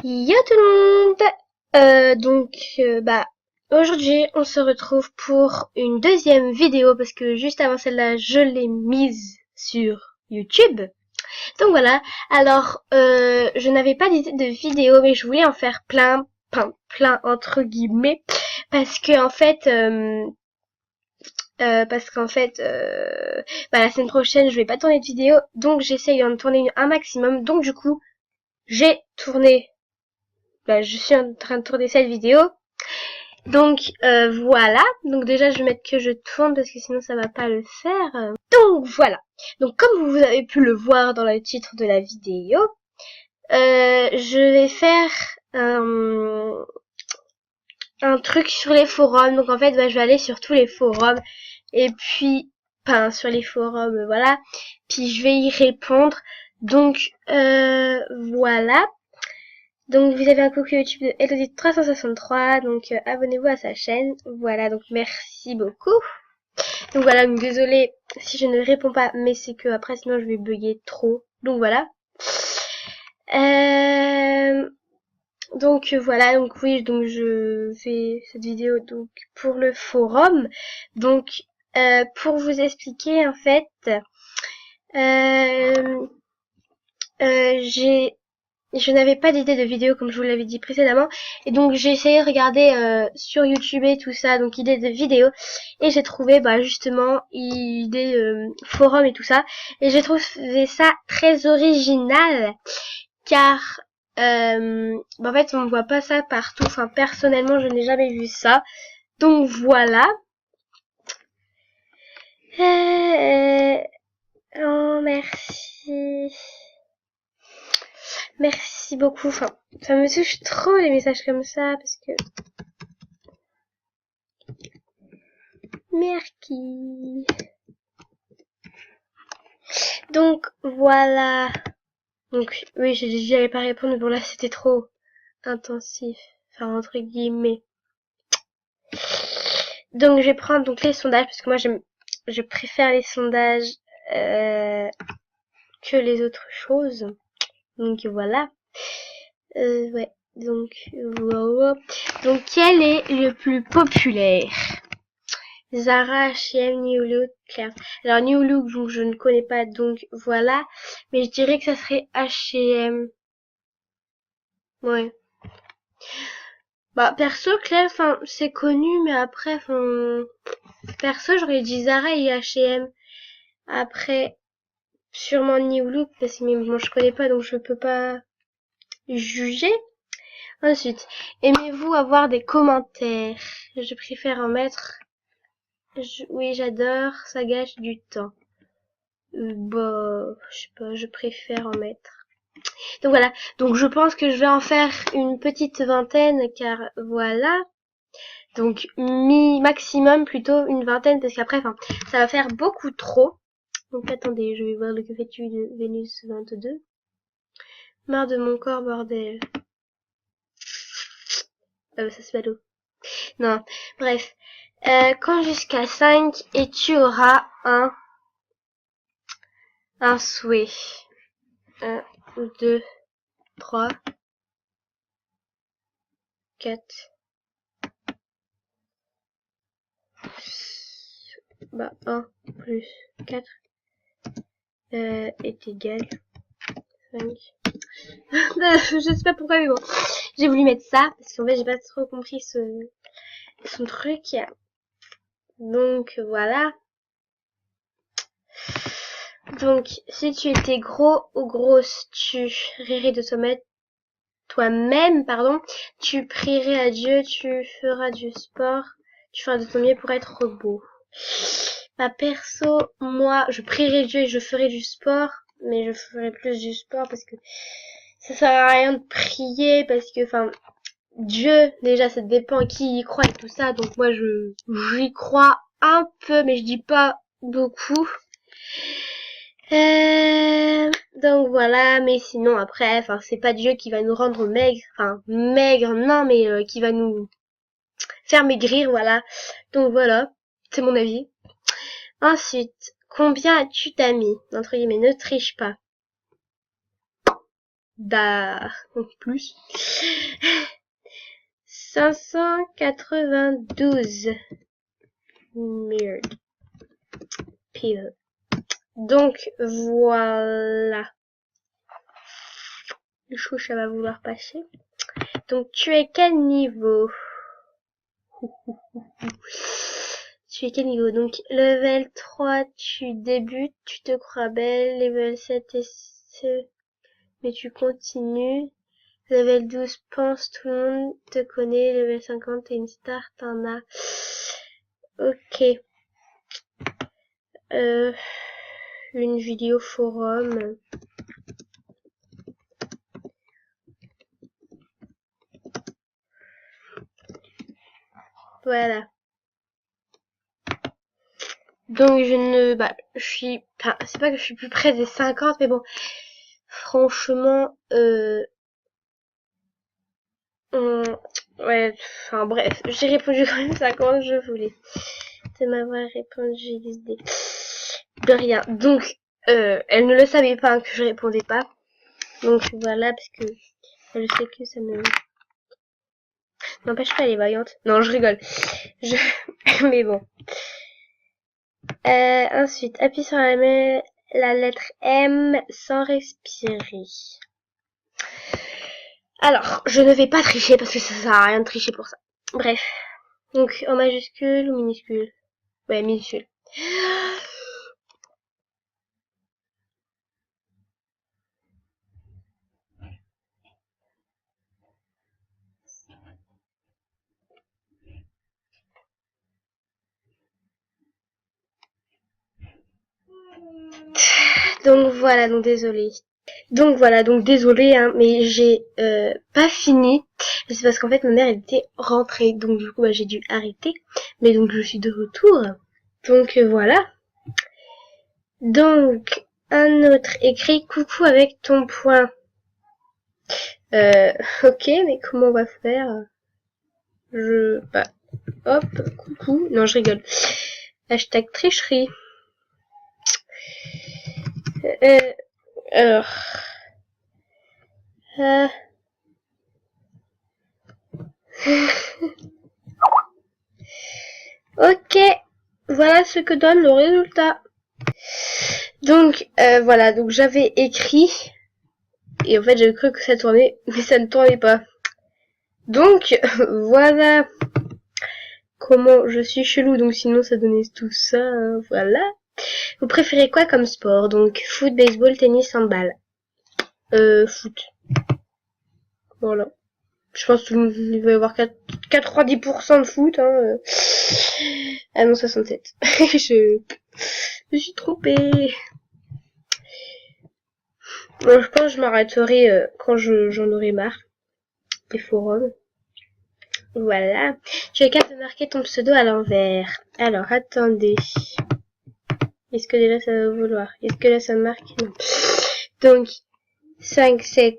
Yo tout le monde. Aujourd'hui on se retrouve pour une deuxième vidéo parce que juste avant celle-là je l'ai mise sur YouTube. Donc voilà, alors je n'avais pas d'idée de vidéo mais je voulais en faire plein entre guillemets parce que en fait la semaine prochaine je vais pas tourner de vidéo donc j'essaye d'en tourner un maximum, donc du coup j'ai tourné je suis en train de tourner cette vidéo. Donc voilà. Donc déjà je vais mettre que je tourne parce que sinon ça va pas le faire. Donc voilà. Donc comme vous avez pu le voir dans le titre de la vidéo, je vais faire un truc sur les forums. Donc en fait je vais aller sur tous les forums et puis sur les forums voilà. Puis je vais y répondre. Donc voilà. Donc vous avez un coucou YouTube de Elodie363, donc abonnez-vous à sa chaîne. Voilà, donc merci beaucoup. Donc voilà, donc désolée si je ne réponds pas, mais c'est que après sinon je vais bugger trop. Donc voilà. Voilà, donc oui, donc je fais cette vidéo donc pour le forum. Donc pour vous expliquer en fait, euh, je n'avais pas d'idée de vidéo comme je vous l'avais dit précédemment et donc j'ai essayé de regarder sur YouTube et tout ça, donc idée de vidéo, et j'ai trouvé justement idée forum et tout ça, et j'ai trouvé ça très original car en fait on ne voit pas ça partout, enfin personnellement je n'ai jamais vu ça, donc voilà. Oh merci. Merci beaucoup. Enfin, ça me touche trop les messages comme ça parce que merci. Donc voilà. Donc oui, j'allais pas répondre, mais bon là c'était trop intensif. Enfin entre guillemets. Donc je vais prendre donc les sondages parce que moi je préfère les sondages que les autres choses. Donc voilà. Ouais. Donc voilà. Donc quel est le plus populaire? Zara, H&M, New Look, Claire. Alors New Look, donc je ne connais pas, donc voilà. Mais je dirais que ça serait H&M. Ouais. Perso, Claire, enfin c'est connu, mais après, perso j'aurais dit Zara et H&M. Après, sûrement New Look parce que bon, je connais pas, donc je peux pas juger. Ensuite, aimez-vous avoir des commentaires? Je préfère en mettre. Oui, j'adore, ça gâche du temps. Je sais pas, je préfère en mettre. Donc voilà, donc je pense que je vais en faire une petite vingtaine car voilà. Donc maximum plutôt une vingtaine parce qu'après, ça va faire beaucoup trop. Donc attendez, je vais voir le que fais-tu de Vénus 22. Marre de mon corps, bordel. Ça c'est ballot. Non, bref. Quand jusqu'à 5 et tu auras un souhait. 1, 2, 3, 4. 1 plus 4 est égal 5. Je sais pas pourquoi, mais bon. J'ai voulu mettre ça, parce qu'en fait, j'ai pas trop compris son truc. Donc, voilà. Donc, si tu étais gros ou grosse, tu rirais de toi-même, pardon. Tu prierais à Dieu, tu feras du sport, tu feras de ton mieux pour être beau. Perso, moi, je prierais Dieu et je ferais du sport, mais je ferais plus du sport parce que ça sert à rien de prier parce que, Dieu, déjà, ça dépend qui y croit et tout ça, donc moi, j'y crois un peu, mais je dis pas beaucoup. Donc voilà, mais sinon après, c'est pas Dieu qui va nous rendre maigres, maigres, non, mais qui va nous faire maigrir, voilà. Donc voilà, c'est mon avis. Ensuite, combien as-tu d'amis? Entre guillemets, ne triche pas. donc plus. 592. Merde. Pile. Donc, voilà. Le chou, ça va vouloir passer. Donc, tu es quel niveau? Tu es quel niveau? Donc, level 3, tu débutes, tu te crois belle. Level 7, mais tu continues. Level 12, pense, tout le monde te connaît. Level 50, t'es une star, t'en as. Ok. Une vidéo forum. Voilà. Donc je suis, enfin, c'est pas que je suis plus près des 50, mais bon, franchement, ouais, enfin bref, j'ai répondu quand même 50, je voulais de m'avoir répondu de rien. Donc, elle ne le savait pas que je répondais pas. Donc voilà, parce que elle sait que ça ne n'empêche pas, elle est vaillante. Non, je rigole. Mais bon. Ensuite, appuie sur la lettre M sans respirer. Alors, je ne vais pas tricher parce que ça sert à rien de tricher pour ça. Bref. Donc, en majuscule ou minuscule? Ouais, minuscule. Donc voilà, donc désolé. Donc voilà, donc désolé, hein, mais j'ai pas fini. C'est parce qu'en fait ma mère elle était rentrée, donc du coup bah, j'ai dû arrêter. Mais donc je suis de retour. Donc voilà. Donc un autre écrit coucou avec ton poing. Ok, mais comment on va faire? Bah, hop, coucou. Non, je rigole. Hashtag tricherie. Alors. Ok, voilà ce que donne le résultat. Donc voilà, donc j'avais écrit et en fait j'avais cru que ça tournait, mais ça ne tournait pas. Donc voilà comment je suis chelou, donc sinon ça donnait tout ça, hein, voilà. Vous préférez quoi comme sport? Donc foot, baseball, tennis, handball. Foot. Voilà. Je pense qu'il va y avoir 90% de foot. Hein. Ah non, 67. je me suis trompée. Bon, je pense que je m'arrêterai quand j'en aurai marre des forums. Voilà. Tu es capable de marquer ton pseudo à l'envers. Alors, attendez. Est-ce que déjà ça va vouloir? Est-ce que là ça marque? Non. Donc, 5, 7,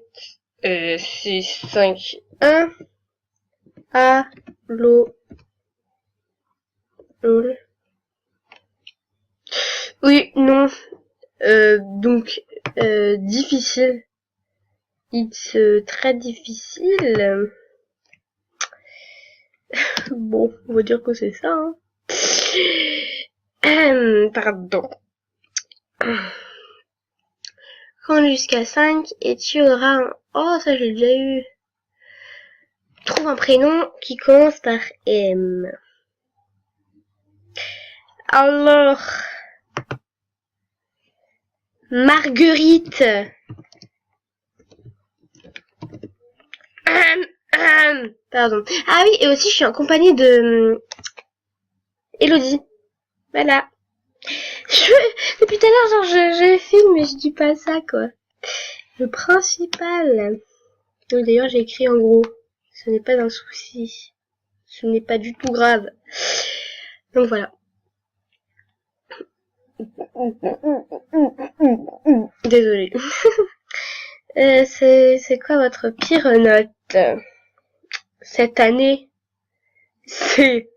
6, 5, 1. A, l'eau. Oui, non. Donc, difficile. It's très difficile. Bon, on va dire que c'est ça. Hein. Pardon. Compte jusqu'à 5 et tu auras un... Oh, ça j'ai déjà eu. Trouve un prénom qui commence par M. Alors... Marguerite. Pardon. Ah oui, et aussi je suis en compagnie de Elodie. Voilà. Depuis tout à l'heure, genre, je filme, mais je dis pas ça, quoi. Le principal. Donc, d'ailleurs, j'ai écrit en gros. Ce n'est pas un souci. Ce n'est pas du tout grave. Donc, voilà. Désolée. C'est quoi votre pire note cette année? C'est...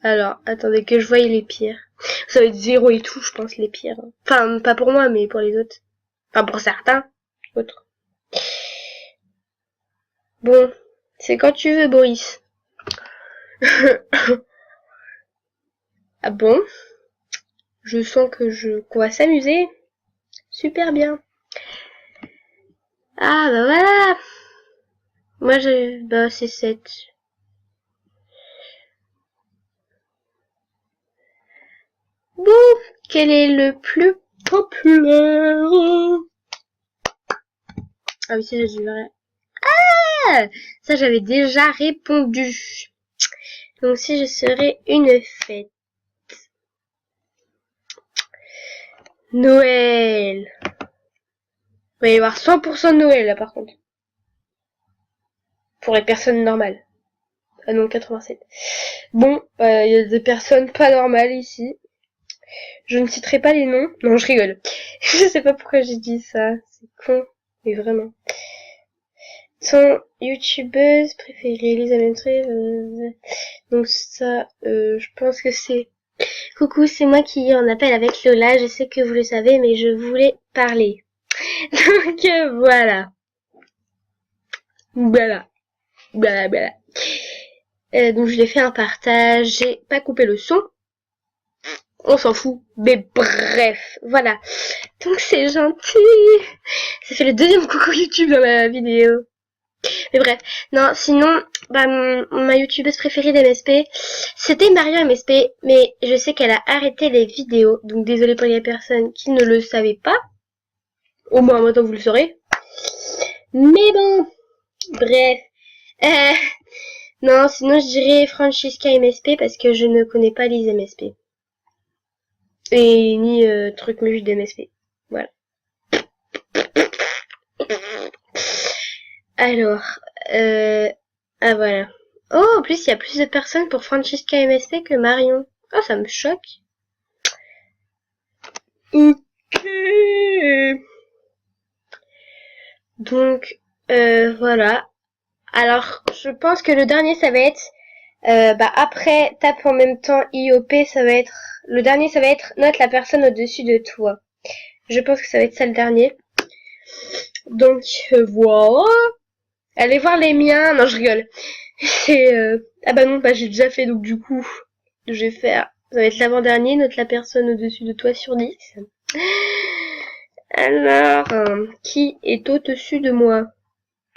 Alors, attendez que je voie les pires. Ça va être 0 et tout, je pense, les pires. Enfin, pas pour moi, mais pour les autres. Enfin, pour certains autres. Bon, c'est quand tu veux, Boris. Ah bon? Je sens qu'on va s'amuser. Super bien. Ah bah voilà. Moi c'est 7. Bon, quel est le plus populaire? Ah oui, c'est vrai. Ah, ça j'avais déjà répondu. Donc si je serais une fête. Noël. Il va y avoir 100% de Noël là par contre. Pour les personnes normales. Ah non, 87. Bon, il y a des personnes pas normales ici. Je ne citerai pas les noms. Non, je rigole. Je sais pas pourquoi j'ai dit ça. C'est con. Mais vraiment. Son youtubeuse préférée, Elisabeth donc ça, je pense que c'est... Coucou, c'est moi qui en appelle avec Lola. Je sais que vous le savez, mais je voulais parler. Donc voilà. Voilà. Voilà, voilà. Donc je l'ai fait un partage. J'ai pas coupé le son. On s'en fout. Mais bref, voilà. Donc c'est gentil. Ça fait le deuxième coucou YouTube dans la vidéo. Mais bref, non, sinon, bah, ma youtubeuse préférée d'MSP, c'était Mario MSP, mais je sais qu'elle a arrêté les vidéos, donc désolé pour les personnes qui ne le savaient pas. Au moins maintenant vous le saurez. Mais bon, bref. Non, sinon je dirais Francesca MSP parce que je ne connais pas les MSP. Et ni truc muche d'MSP. Voilà. Alors, ah voilà. Oh, en plus, il y a plus de personnes pour Francesca MSP que Marion. Oh, ça me choque. Ok. Donc, voilà. Alors, je pense que le dernier, ça va être... après tape en même temps IOP, ça va être... Le dernier, ça va être note la personne au-dessus de toi. Je pense que ça va être ça le dernier. Donc, voilà. Allez voir les miens. Non, je rigole. C'est... Ah bah non, bah j'ai déjà fait, donc du coup, je vais faire... Ça va être l'avant-dernier, note la personne au-dessus de toi sur 10. Alors, qui est au-dessus de moi?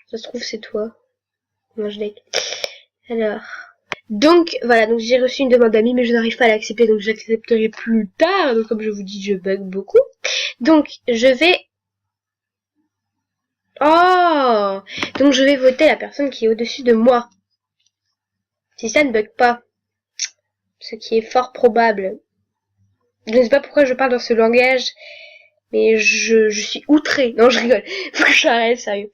Ça se trouve, c'est toi. Non, je l'ai. Alors... Donc, voilà, donc j'ai reçu une demande d'amis, mais je n'arrive pas à l'accepter, donc j'accepterai plus tard. Donc, comme je vous dis, je bug beaucoup. Donc, je vais... Oh! Donc, je vais voter la personne qui est au-dessus de moi. Si ça ne bug pas. Ce qui est fort probable. Je ne sais pas pourquoi je parle dans ce langage, mais je suis outrée. Non, je rigole. Faut que j'arrête, sérieux.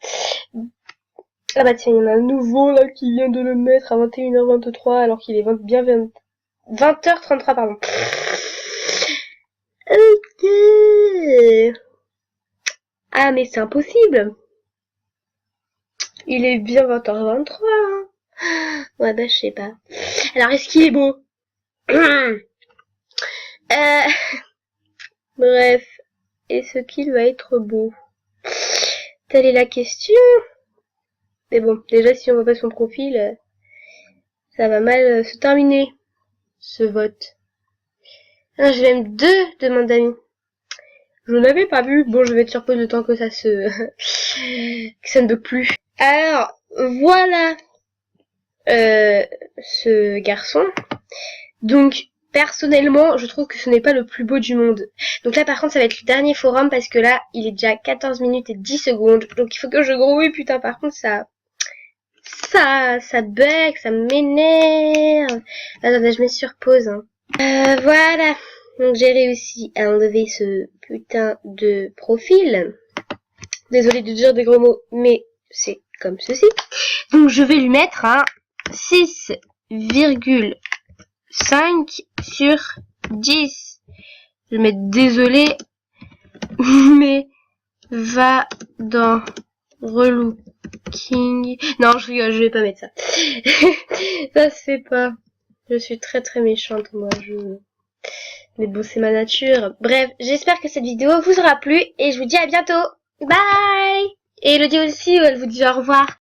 Ah bah tiens, il y en a un nouveau là qui vient de le mettre à 21h23 alors qu'il est 20h33, pardon. Ok. Ah mais c'est impossible. Il est bien 20h23. Hein. Ouais bah je sais pas. Alors est-ce qu'il est beau? Bref, est-ce qu'il va être beau? Telle est la question. Mais bon, déjà si on voit pas son profil, ça va mal se terminer, ce vote. Ah, j'ai même 2 demandes d'amis. Je n'avais pas vu. Bon, je vais être sur pause le temps que ça se... que ça ne bug plus. Alors, voilà ce garçon. Donc, personnellement, je trouve que ce n'est pas le plus beau du monde. Donc là, par contre, ça va être le dernier forum parce que là, il est déjà 14 minutes et 10 secondes. Donc, il faut que je grouille. Putain, par contre, ça bug, ça m'énerve. Attendez, je mets sur pause. Hein. Voilà. Donc, j'ai réussi à enlever ce putain de profil. Désolée de dire des gros mots, mais c'est comme ceci. Donc, je vais lui mettre un 6,5 sur 10. Je vais mettre désolé, mais va dans relooking. Non, je rigole, je vais pas mettre ça. Ça se fait pas. Je suis très très méchante, moi. Mais bon, c'est ma nature. Bref, j'espère que cette vidéo vous aura plu et je vous dis à bientôt. Bye! Et Elodie aussi, elle vous dit au revoir.